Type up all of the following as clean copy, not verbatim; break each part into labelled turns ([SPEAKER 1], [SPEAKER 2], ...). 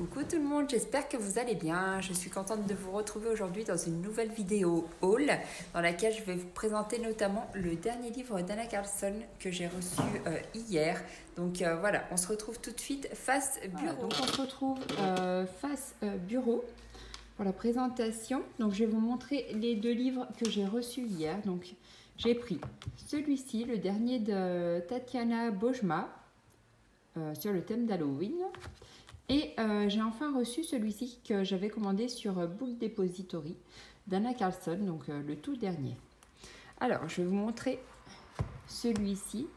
[SPEAKER 1] Coucou tout le monde, j'espère que vous allez bien. Je suis contente de vous retrouver aujourd'hui dans une nouvelle vidéo haul dans laquelle je vais vous présenter notamment le dernier livre d'Anna Carlson que j'ai reçu hier. Donc voilà, on se retrouve tout de suite face bureau.
[SPEAKER 2] Voilà, donc on se retrouve face bureau pour la présentation. Donc je vais vous montrer les deux livres que j'ai reçus hier. Donc j'ai pris celui-ci, le dernier de Tatiana Bojma sur le thème d'Halloween. Et j'ai enfin reçu celui-ci que j'avais commandé sur Book Depository d'Anna Carlson, donc le tout dernier. Alors, je vais vous montrer celui-ci.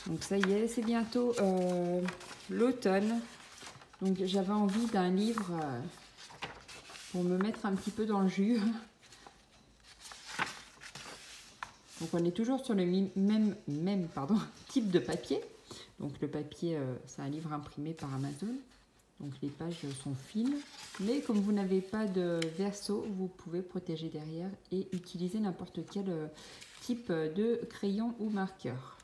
[SPEAKER 2] Donc ça y est, c'est bientôt l'automne. Donc j'avais envie d'un livre pour me mettre un petit peu dans le jus. Donc on est toujours sur le même type de papier. Donc le papier, c'est un livre imprimé par Amazon. Donc les pages sont fines. Mais comme vous n'avez pas de verso, vous pouvez protéger derrière et utiliser n'importe quel type de crayon ou marqueur.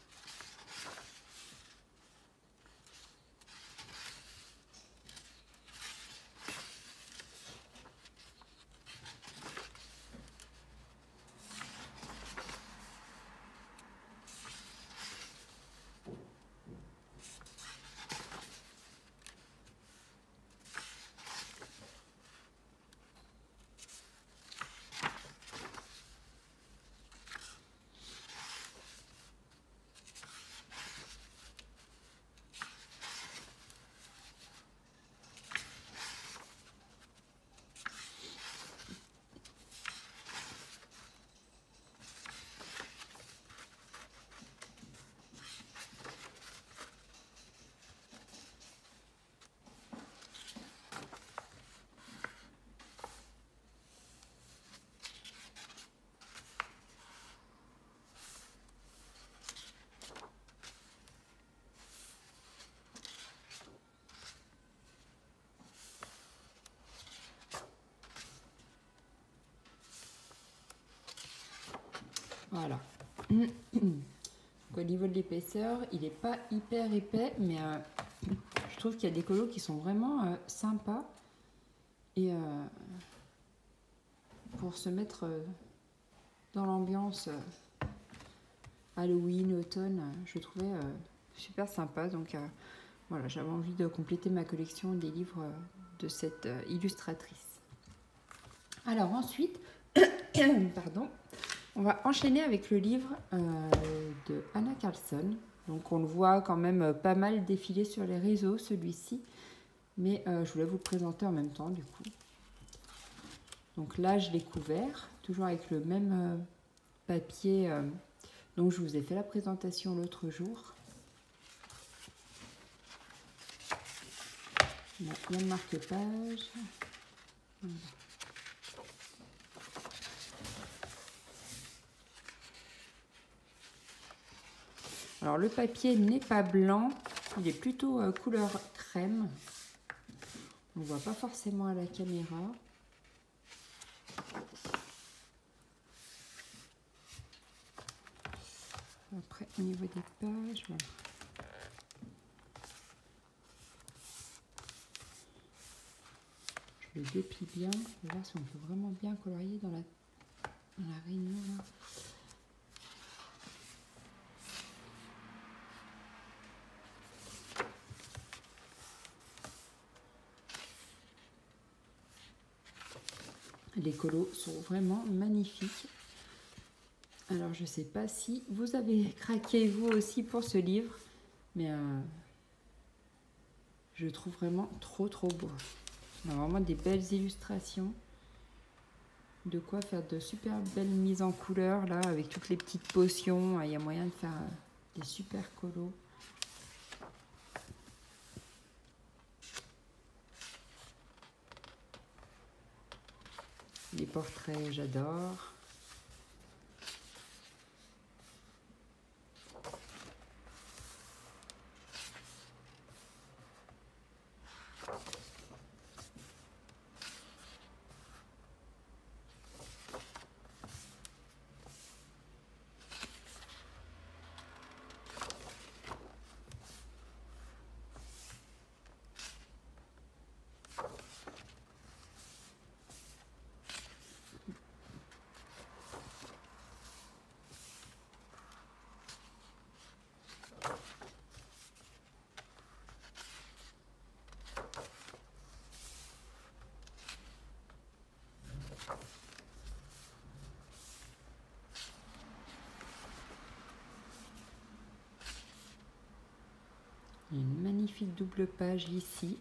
[SPEAKER 2] Voilà. Au niveau de l'épaisseur, il n'est pas hyper épais, mais je trouve qu'il y a des colos qui sont vraiment sympas. Et pour se mettre dans l'ambiance Halloween, automne, je trouvais super sympa. Donc voilà, j'avais envie de compléter ma collection des livres de cette illustratrice. Alors ensuite, pardon. On va enchaîner avec le livre de Anna Carlson. Donc on le voit quand même pas mal défiler sur les réseaux, celui-ci. Mais je voulais vous le présenter en même temps du coup. Donc là je l'ai couvert, toujours avec le même papier dont je vous ai fait la présentation l'autre jour. On a plein de marque-pages. Voilà. Alors le papier n'est pas blanc, il est plutôt couleur crème. On ne voit pas forcément à la caméra. Après au niveau des pages, voilà. Je le déplie bien, on va voir si on peut vraiment bien colorier dans la réunion là. Les colos sont vraiment magnifiques. Alors je ne sais pas si vous avez craqué vous aussi pour ce livre, mais je le trouve vraiment trop beau. On a vraiment des belles illustrations. De quoi faire de super belles mises en couleur là, avec toutes les petites potions. Il y a moyen de faire des super colos. Les portraits, j'adore. Une magnifique double page ici.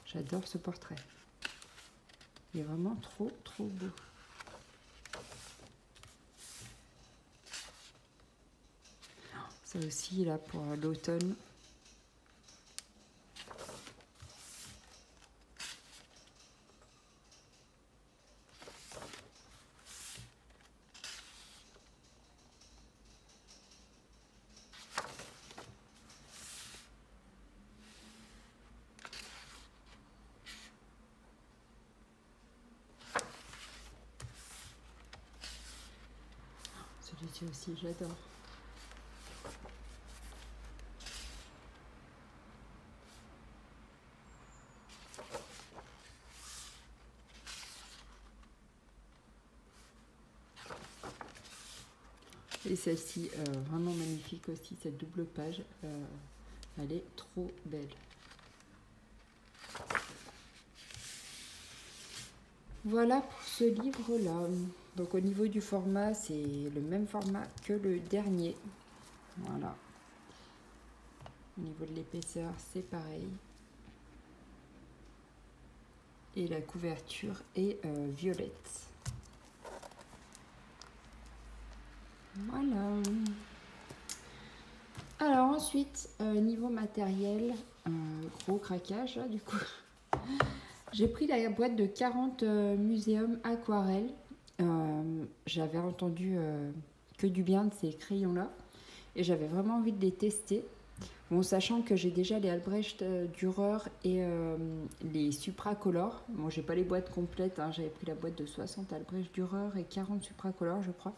[SPEAKER 2] J'adore ce portrait. Il est vraiment trop beau. Ça aussi, là, pour l'automne. Celui-ci aussi, j'adore. Et celle-ci, vraiment magnifique aussi, cette double page. Elle est trop belle. Voilà pour ce livre-là. Donc au niveau du format, c'est le même format que le dernier. Voilà. Au niveau de l'épaisseur, c'est pareil. Et la couverture est violette. Voilà. Alors ensuite, niveau matériel, gros craquage là, du coup. J'ai pris la boîte de 40 Muséum Aquarelle. J'avais entendu que du bien de ces crayons-là. Et j'avais vraiment envie de les tester. Bon, sachant que j'ai déjà les Albrecht Dürer et les Supracolor. Bon, j'ai pas les boîtes complètes. Hein. J'avais pris la boîte de 60 Albrecht Dürer et 40 Supracolor, je crois.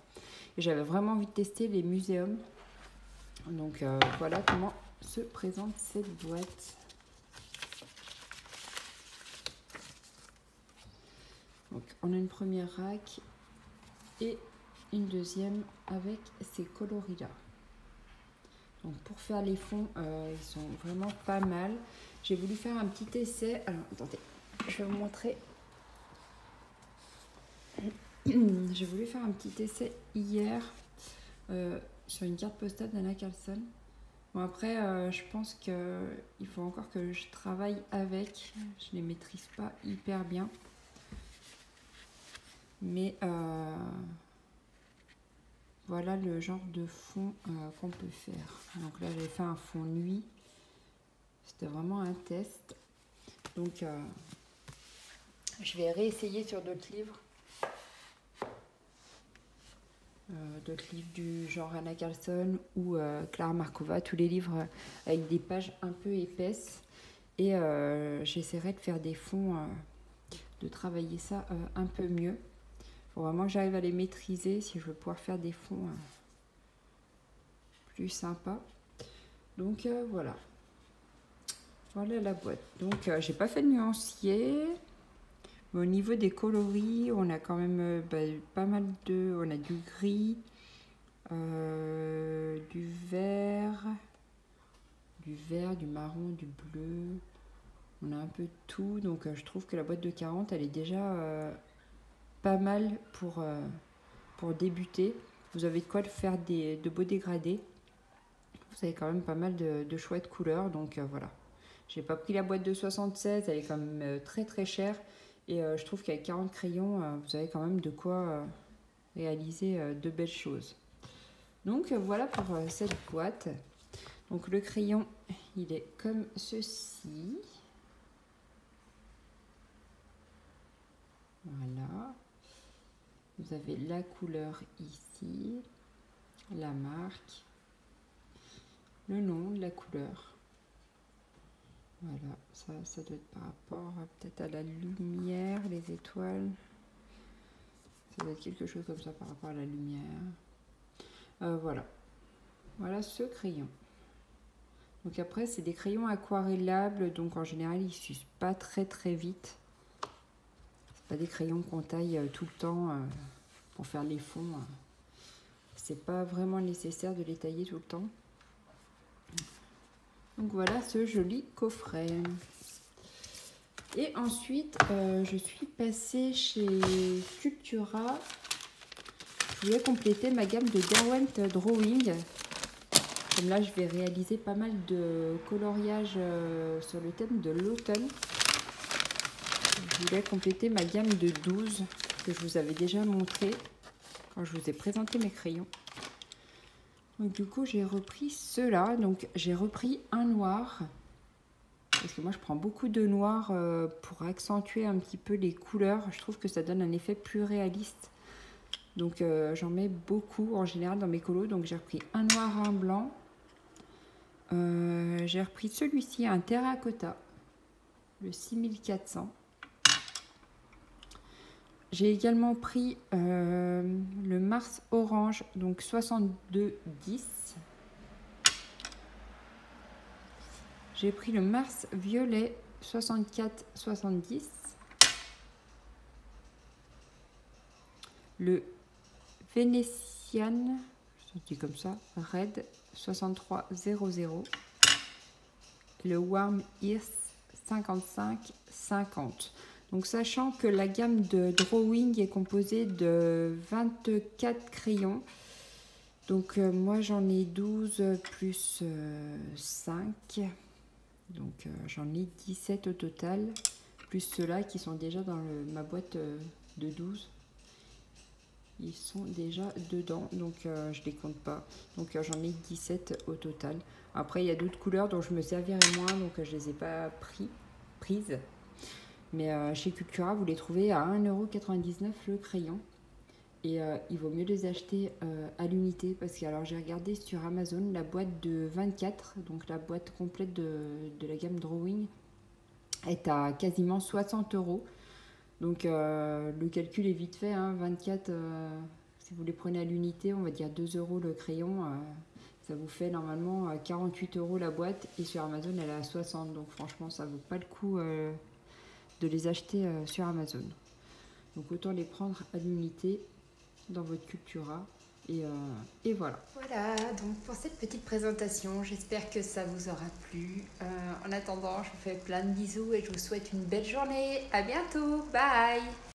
[SPEAKER 2] Et j'avais vraiment envie de tester les Muséum. Donc voilà comment se présente cette boîte. Donc on a une première rack et une deuxième avec ces coloris là. Donc pour faire les fonds, ils sont vraiment pas mal. J'ai voulu faire un petit essai. Alors attendez, je vais vous montrer. J'ai voulu faire un petit essai hier sur une carte postale d'Anna Carlsson. Bon après, je pense qu'il faut encore que je travaille avec. Je ne les maîtrise pas hyper bien. Mais voilà le genre de fond qu'on peut faire. Donc là, j'ai fait un fond nuit. C'était vraiment un test. Donc, je vais réessayer sur d'autres livres. D'autres livres du genre Anna Carlsson ou Clara Markova. Tous les livres avec des pages un peu épaisses. Et j'essaierai de faire des fonds, de travailler ça un peu mieux. Faut vraiment que j'arrive à les maîtriser si je veux pouvoir faire des fonds plus sympas. Donc voilà. Voilà la boîte. Donc j'ai pas fait de nuancier. Mais au niveau des coloris, on a quand même pas mal de... On a du gris, du vert, du marron, du bleu. On a un peu de tout. Donc je trouve que la boîte de 40, elle est déjà... pas mal pour débuter. Vous avez de quoi faire de beaux dégradés. Vous avez quand même pas mal de chouettes couleurs. Donc voilà. J'ai pas pris la boîte de 76. Elle est quand même très très chère. Et je trouve qu'avec 40 crayons, vous avez quand même de quoi réaliser de belles choses. Donc voilà pour cette boîte. Donc le crayon, il est comme ceci. Voilà. Vous avez la couleur ici, la marque, le nom de la couleur. Voilà, ça doit être par rapport peut-être à la lumière, les étoiles. Ça doit être quelque chose comme ça par rapport à la lumière. Voilà. Voilà ce crayon. Donc après, c'est des crayons aquarellables, donc en général, ils ne s'usent pas très très vite. Pas des crayons qu'on taille tout le temps pour faire les fonds. C'est pas vraiment nécessaire de les tailler tout le temps. Donc voilà ce joli coffret. Et ensuite, je suis passée chez Sculptura. Je voulais compléter ma gamme de Derwent Drawing. Comme là, je vais réaliser pas mal de coloriage sur le thème de l'automne. Je voulais compléter ma gamme de 12 que je vous avais déjà montré quand je vous ai présenté mes crayons. Donc du coup, j'ai repris ceux-là. Donc j'ai repris un noir. Parce que moi, je prends beaucoup de noir pour accentuer un petit peu les couleurs. Je trouve que ça donne un effet plus réaliste. Donc j'en mets beaucoup en général dans mes colos. Donc j'ai repris un noir, un blanc. J'ai repris celui-ci, un terracotta, le 6400. J'ai également pris le Mars orange, donc 6210. J'ai pris le Mars violet 6470. Le Vénitian, je dis comme ça, Red 6300. Le Warm Earth 5550. Donc sachant que la gamme de drawing est composée de 24 crayons. Donc moi j'en ai 12 plus 5. Donc j'en ai 17 au total. Plus ceux-là qui sont déjà dans ma boîte de 12. Ils sont déjà dedans, donc je les compte pas. Donc j'en ai 17 au total. Après il y a d'autres couleurs dont je me servirai moins, donc je les ai pas prises. Mais chez Cultura, vous les trouvez à 1,99 € le crayon. Et il vaut mieux les acheter à l'unité parce que alors j'ai regardé sur Amazon la boîte de 24, donc la boîte complète de la gamme Drawing est à quasiment 60 €. Donc le calcul est vite fait, hein, 24, si vous les prenez à l'unité, on va dire 2 € le crayon, ça vous fait normalement 48 € la boîte et sur Amazon elle est à 60, donc franchement ça vaut pas le coup de les acheter sur Amazon. Donc autant les prendre à l'unité dans votre Cultura et voilà.
[SPEAKER 1] Voilà donc pour cette petite présentation, j'espère que ça vous aura plu. En attendant, je vous fais plein de bisous et je vous souhaite une belle journée. À bientôt, bye.